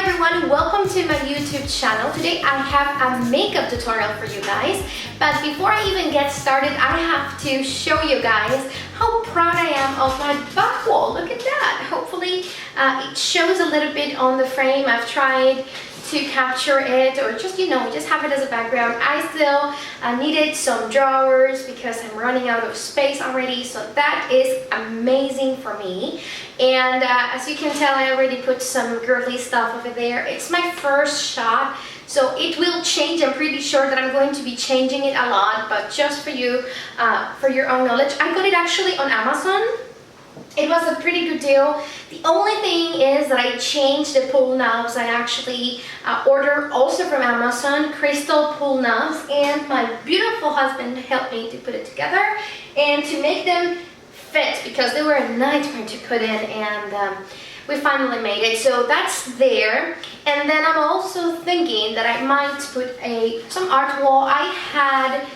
everyone, welcome to my YouTube channel. Today I have a makeup tutorial for you guys, but before I even get started, I have to show you guys how proud I am of my back wall. Look at that. Hopefully it shows a little bit on the frame. I've tried to capture it or just have it as a background. I still needed some drawers because I'm running out of space already, so that is amazing for me. And as you can tell, I already put some girly stuff over there. It's my first shot, so it will change. I'm pretty sure that I'm going to be changing it a lot, but just for you, for your own knowledge, I got it actually on Amazon. It was a pretty good deal. The only thing is that I changed the pull knobs. I actually ordered also from Amazon crystal pull knobs, and my beautiful husband helped me to put it together and to make them fit because they were a nightmare to put in, and we finally made it. So that's there. And then I'm also thinking that I might put some art wall. I had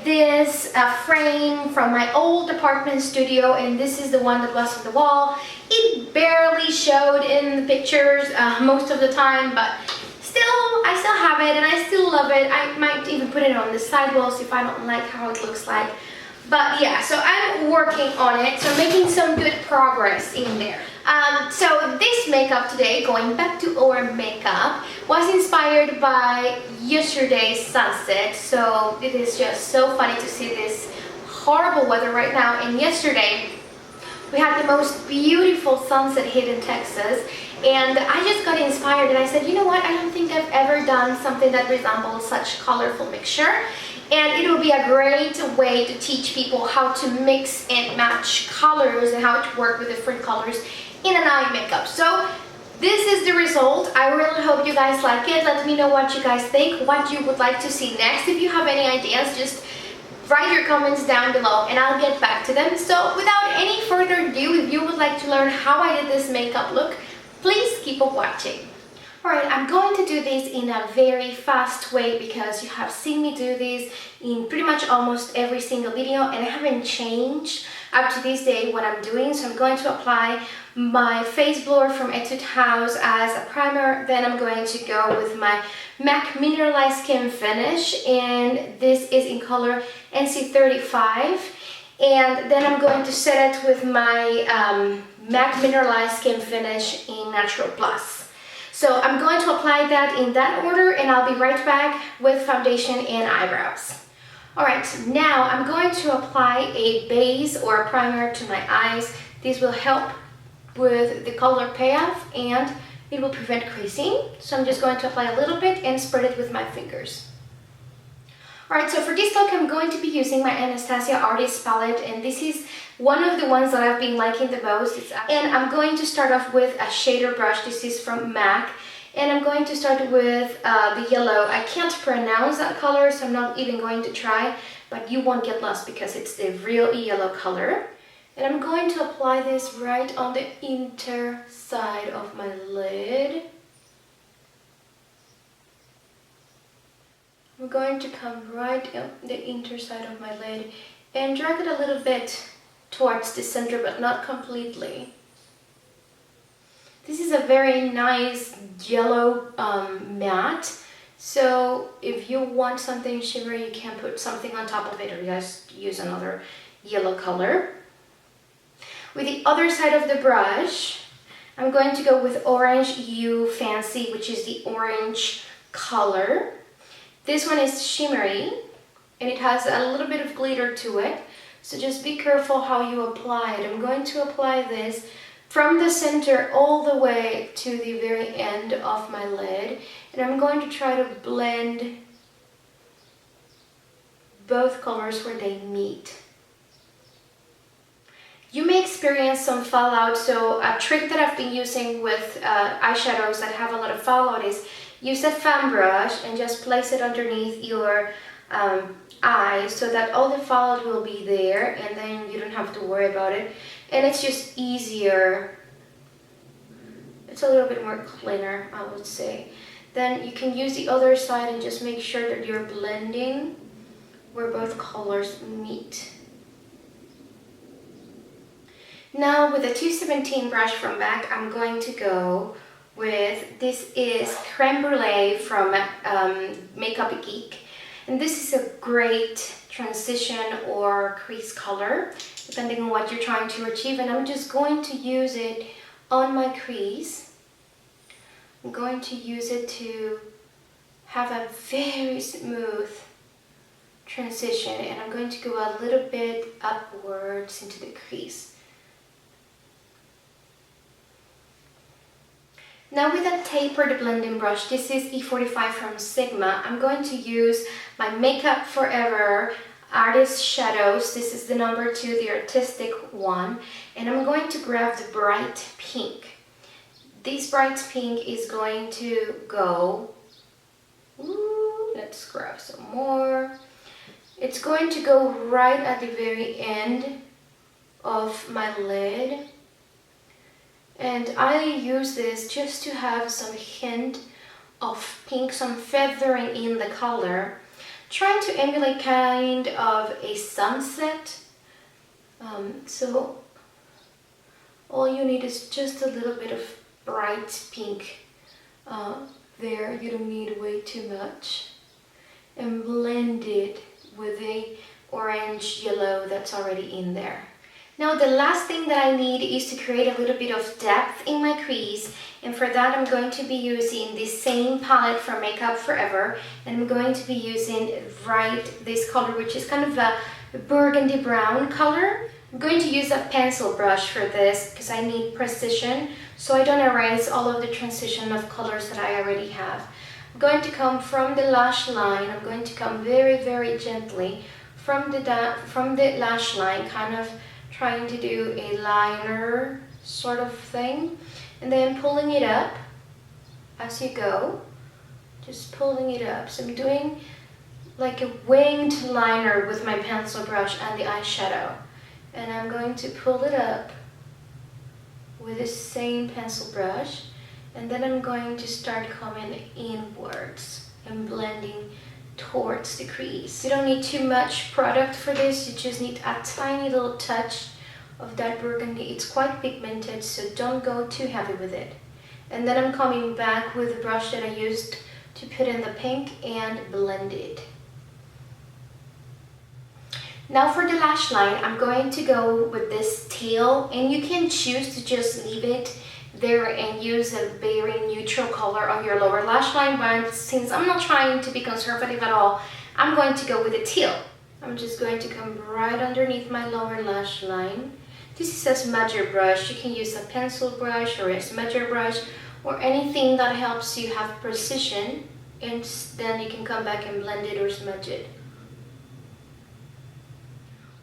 this frame from my old apartment studio, and this is the one that was on the wall. It barely showed in the pictures most of the time, but I still have it and I still love it. I might even put it on the sidewalls if I don't like how it looks like. But yeah, so I'm working on it, so I'm making some good progress in there. So this makeup today, going back to our makeup, was inspired by yesterday's sunset. So it is just so funny to see this horrible weather right now. And yesterday we had the most beautiful sunset hit in Texas, and I just got inspired and I said, you know what, I don't think I've ever done something that resembles such colorful mixture. And it will be a great way to teach people how to mix and match colors and how to work with different colors in an eye makeup. So this is the result. I really hope you guys like it. Let me know what you guys think, what you would like to see next. If you have any ideas, just write your comments down below and I'll get back to them. So without any further ado, if you would like to learn how I did this makeup look, please keep on watching. Alright, I'm going to do this in a very fast way because you have seen me do this in pretty much almost every single video, and I haven't changed up to this day what I'm doing. So I'm going to apply my face blur from Etude House as a primer. Then I'm going to go with my MAC Mineralized Skin Finish, and this is in color NC35. And then I'm going to set it with my MAC Mineralized Skin Finish in Natural Plus. So I'm going to apply that in that order, and I'll be right back with foundation and eyebrows. Alright, now I'm going to apply a base or a primer to my eyes. This will help with the color payoff and it will prevent creasing. So I'm just going to apply a little bit and spread it with my fingers. Alright, so for this look I'm going to be using my Anastasia Artist palette, and this is one of the ones that I've been liking the most. And I'm going to start off with a shader brush. This is from MAC, and I'm going to start with the yellow. I can't pronounce that color, so I'm not even going to try, but you won't get lost because it's the real yellow color. And I'm going to apply this right on the inner side of my lid. I'm going to come right on the inner side of my lid and drag it a little bit towards the center, but not completely. This is a very nice yellow matte, so if you want something shimmery, you can put something on top of it or just use another yellow color. With the other side of the brush, I'm going to go with Orange You Fancy, which is the orange color. This one is shimmery and it has a little bit of glitter to it, so just be careful how you apply it. I'm going to apply this from the center all the way to the very end of my lid, and I'm going to try to blend both colors where they meet. You may experience some fallout, so a trick that I've been using with eyeshadows that have a lot of fallout is use a fan brush and just place it underneath your eye so that all the fallout will be there, and then you don't have to worry about it, and it's just easier. It's a little bit more cleaner, I would say. Then you can use the other side and just make sure that you're blending where both colors meet. Now with the 217 brush from MAC, I'm going to go with, this is Creme Brulee from Makeup Geek. And this is a great transition or crease color, depending on what you're trying to achieve. And I'm just going to use it on my crease. I'm going to use it to have a very smooth transition, and I'm going to go a little bit upwards into the crease. Now with a tapered blending brush, this is E45 from Sigma, I'm going to use my Makeup Forever Artist Shadows. This is the number 2, the artistic one, and I'm going to grab the bright pink. This bright pink is going to go, let's grab some more. It's going to go right at the very end of my lid. And I use this just to have some hint of pink, some feathering in the color. Trying to emulate kind of a sunset. So all you need is just a little bit of bright pink there. You don't need way too much. And blend it with a orange yellow that's already in there. Now the last thing that I need is to create a little bit of depth in my crease, and for that I'm going to be using the same palette from Makeup Forever, and I'm going to be using this color, which is kind of a burgundy brown color. I'm going to use a pencil brush for this because I need precision, so I don't erase all of the transition of colors that I already have. I'm going to come from the lash line. I'm going to come very, very gently from the lash line, kind of trying to do a liner sort of thing, and then pulling it up as you go, just pulling it up. So I'm doing like a winged liner with my pencil brush and the eyeshadow, and I'm going to pull it up with the same pencil brush, and then I'm going to start coming inwards and blending towards the crease. You don't need too much product for this, you just need a tiny little touch of that burgundy. It's quite pigmented, so don't go too heavy with it. And then I'm coming back with the brush that I used to put in the pink and blend it. Now for the lash line, I'm going to go with this tail, and you can choose to just leave it there and use a very neutral color on your lower lash line, but since I'm not trying to be conservative at all, I'm going to go with a teal. I'm just going to come right underneath my lower lash line. This is a smudger brush. You can use a pencil brush or a smudger brush or anything that helps you have precision, and then you can come back and blend it or smudge it.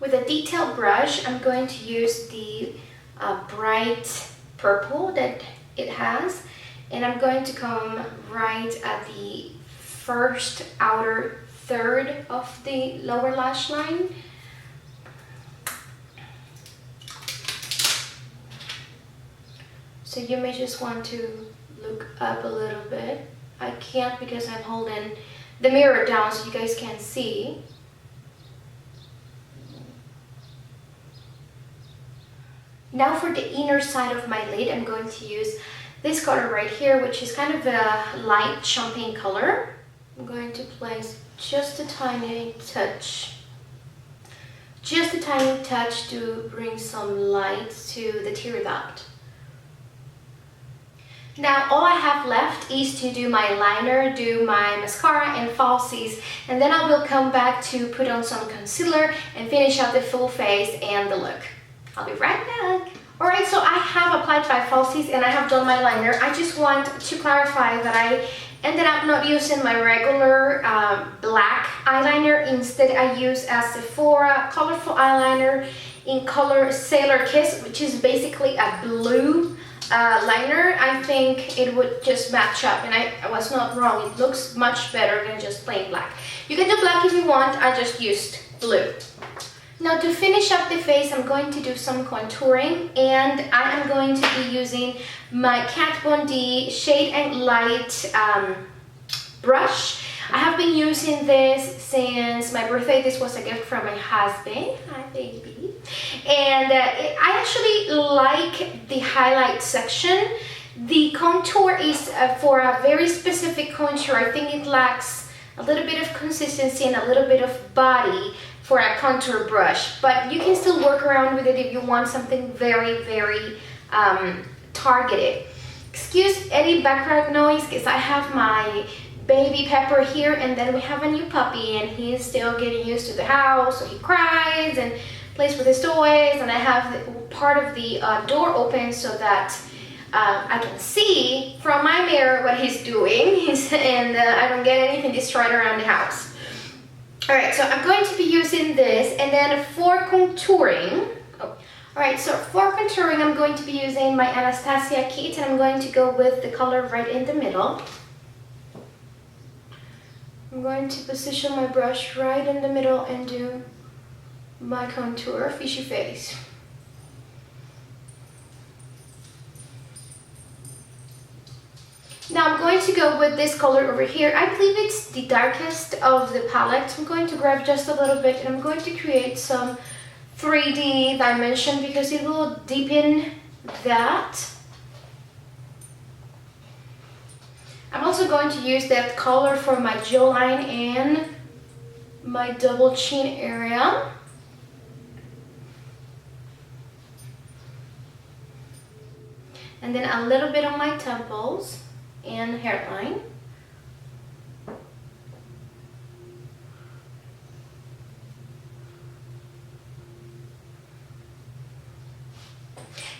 With a detail brush, I'm going to use the bright purple that it has, and I'm going to come right at the first outer third of the lower lash line. So you may just want to look up a little bit. I can't because I'm holding the mirror down so you guys can't see. Now for the inner side of my lid, I'm going to use this color right here, which is kind of a light champagne color. I'm going to place just a tiny touch to bring some light to the tear duct. Now all I have left is to do my liner, do my mascara and falsies, and then I will come back to put on some concealer and finish up the full face and the look. I'll be right back. Alright, so I have applied my falsies and I have done my liner. I just want to clarify that I ended up not using my regular black eyeliner. Instead, I use a Sephora colorful eyeliner in color Sailor Kiss, which is basically a blue liner. I think it would just match up, and I was not wrong. It looks much better than just plain black. You can do black if you want. I just used blue. Now to finish up the face, I'm going to do some contouring, and I am going to be using my Kat Von D Shade and Light brush. I have been using this since my birthday. This was a gift from my husband. Hi, baby. And I actually like the highlight section. The contour is for a very specific contour. I think it lacks a little bit of consistency and a little bit of body for a contour brush, but you can still work around with it if you want something very, very targeted. Excuse any background noise because I have my baby Pepper here, and then we have a new puppy and he's still getting used to the house, so he cries and plays with his toys, and I have part of the door open so that I can see from my mirror what he's doing and I don't get anything destroyed around the house. Alright, so I'm going to be using this, and then for contouring, alright, so for contouring I'm going to be using my Anastasia kit, and I'm going to go with the color right in the middle. I'm going to position my brush right in the middle and do my contour, fishy face. Now I'm going to go with this color over here. I believe it's the darkest of the palette. So I'm going to grab just a little bit and I'm going to create some 3D dimension because it will deepen that. I'm also going to use that color for my jawline and my double chin area. And then a little bit on my temples and hairline.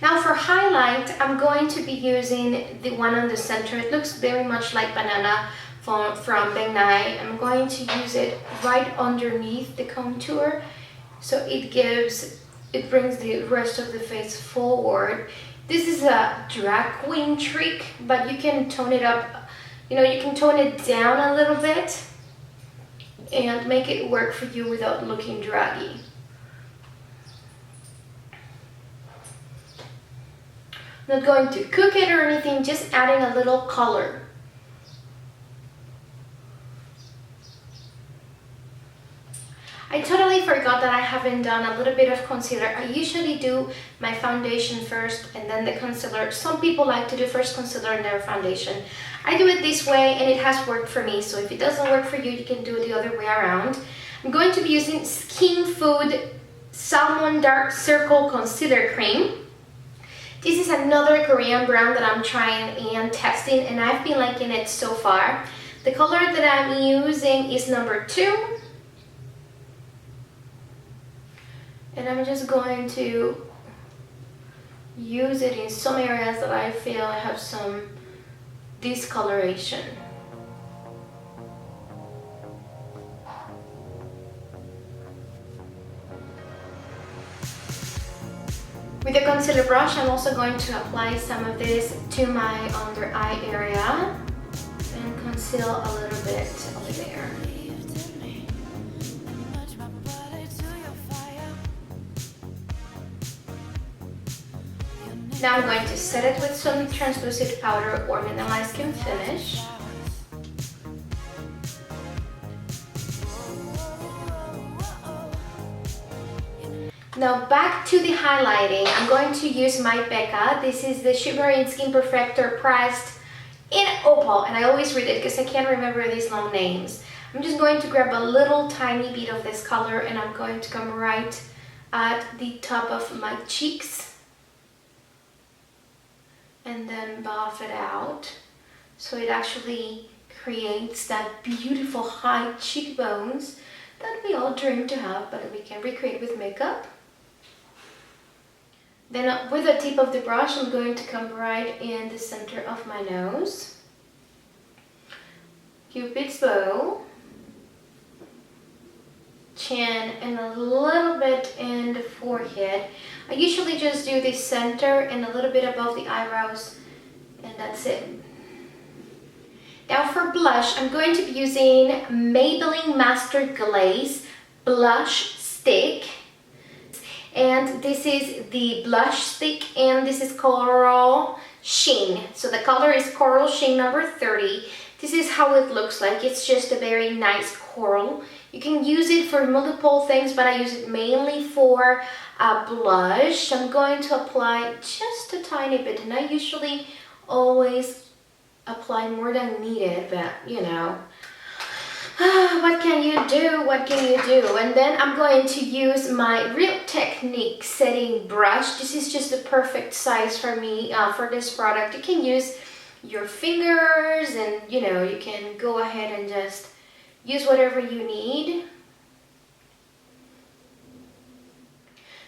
Now for highlight, I'm going to be using the one on the center. It looks very much like Banana from Bang Nai. I'm going to use it right underneath the contour, so it brings the rest of the face forward. This is a drag queen trick, but you can tone it up, you can tone it down a little bit and make it work for you without looking draggy. Not going to cook it or anything, just adding a little color. I totally forgot that I haven't done a little bit of concealer. I usually do my foundation first and then the concealer. Some people like to do first concealer and then foundation. I do it this way and it has worked for me, so if it doesn't work for you, you can do it the other way around. I'm going to be using Skin Food Salmon Dark Circle Concealer Cream. This is another Korean brand that I'm trying and testing, and I've been liking it so far. The color that I'm using is number 2. And I'm just going to use it in some areas that I feel I have some discoloration. With the concealer brush, I'm also going to apply some of this to my under eye area and conceal a little bit over there. Now I'm going to set it with some translucent powder or Mineralized Skin Finish. Now back to the highlighting, I'm going to use my Becca. This is the Shimmering Skin Perfector priced in Opal, and I always read it because I can't remember these long names. I'm just going to grab a little tiny bit of this color and I'm going to come right at the top of my cheeks and then buff it out so it actually creates that beautiful high cheekbones that we all dream to have, but we can recreate with makeup. Then with the tip of the brush, I'm going to come right in the center of my nose. Cupid's bow. Chin and a little bit in the forehead. I usually just do the center and a little bit above the eyebrows, and that's it. Now for blush, I'm going to be using Maybelline Master Glaze Blush Stick. And this is the blush stick, and this is Coral Sheen. So the color is Coral Sheen number 30. This is how it looks like. It's just a very nice coral. You can use it for multiple things, but I use it mainly for blush. I'm going to apply just a tiny bit, and I usually always apply more than needed, but you know, what can you do? What can you do? And then I'm going to use my Real Technique setting brush. This is just the perfect size for me for this product. You can use your fingers, and you know, you can go ahead and just use whatever you need.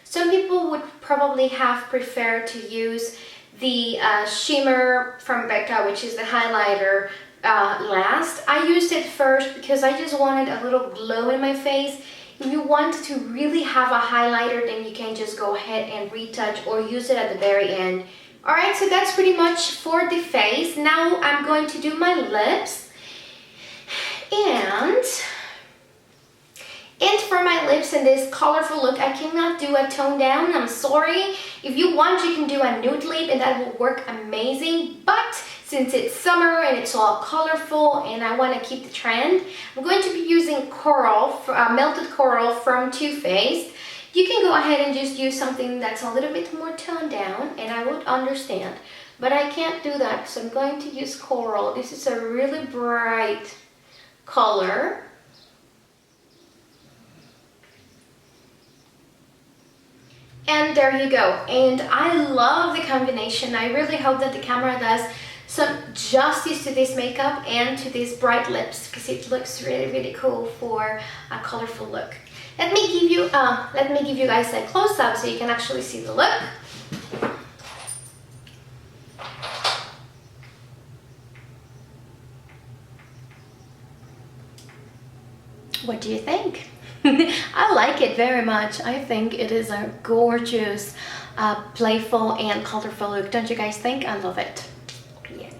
Some people would probably have preferred to use the shimmer from Becca, which is the highlighter, last. I used it first because I just wanted a little glow in my face. If you want to really have a highlighter, then you can just go ahead and retouch or use it at the very end. Alright, so that's pretty much for the face. Now I'm going to do my lips. And for my lips in this colorful look, I cannot do a tone down. I'm sorry. If you want, you can do a nude lip and that will work amazing. But since it's summer and it's all colorful and I want to keep the trend, I'm going to be using coral, melted coral from Too Faced. You can go ahead and just use something that's a little bit more toned down and I would understand. But I can't do that, so I'm going to use coral. This is a really bright color. And there you go. And I love the combination. I really hope that the camera does some justice to this makeup and to these bright lips, because it looks really, really cool for a colorful look. Let me give you guys a close-up so you can actually see the look. What do you think? I like it very much. I think it is a gorgeous, playful and colorful look. Don't you guys think? I love it. Yeah.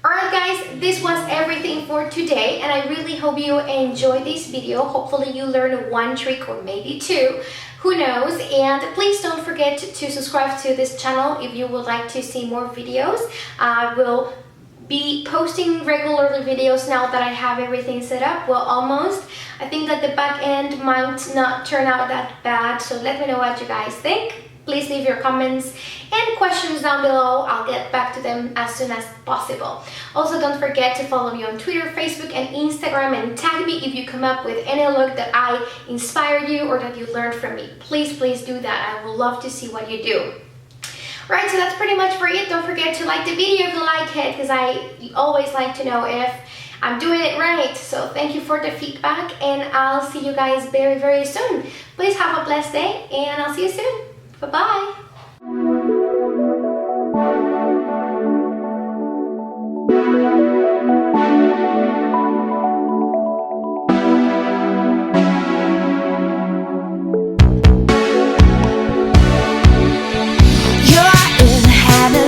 Alright guys, this was everything for today and I really hope you enjoyed this video. Hopefully you learned one trick or maybe two. Who knows? And please don't forget to subscribe to this channel if you would like to see more videos. I will be posting regularly videos now that I have everything set up. Well, almost. I think that the back end might not turn out that bad, so let me know what you guys think. Please leave your comments and questions down below. I'll get back to them as soon as possible. Also, don't forget to follow me on Twitter, Facebook, and Instagram, and tag me if you come up with any look that I inspired you or that you learned from me. Please, please do that. I would love to see what you do. Right, so that's pretty much for it. Don't forget to like the video if you like it, because I always like to know if I'm doing it right. So thank you for the feedback, and I'll see you guys very, very soon. Please have a blessed day, and I'll see you soon. Bye-bye.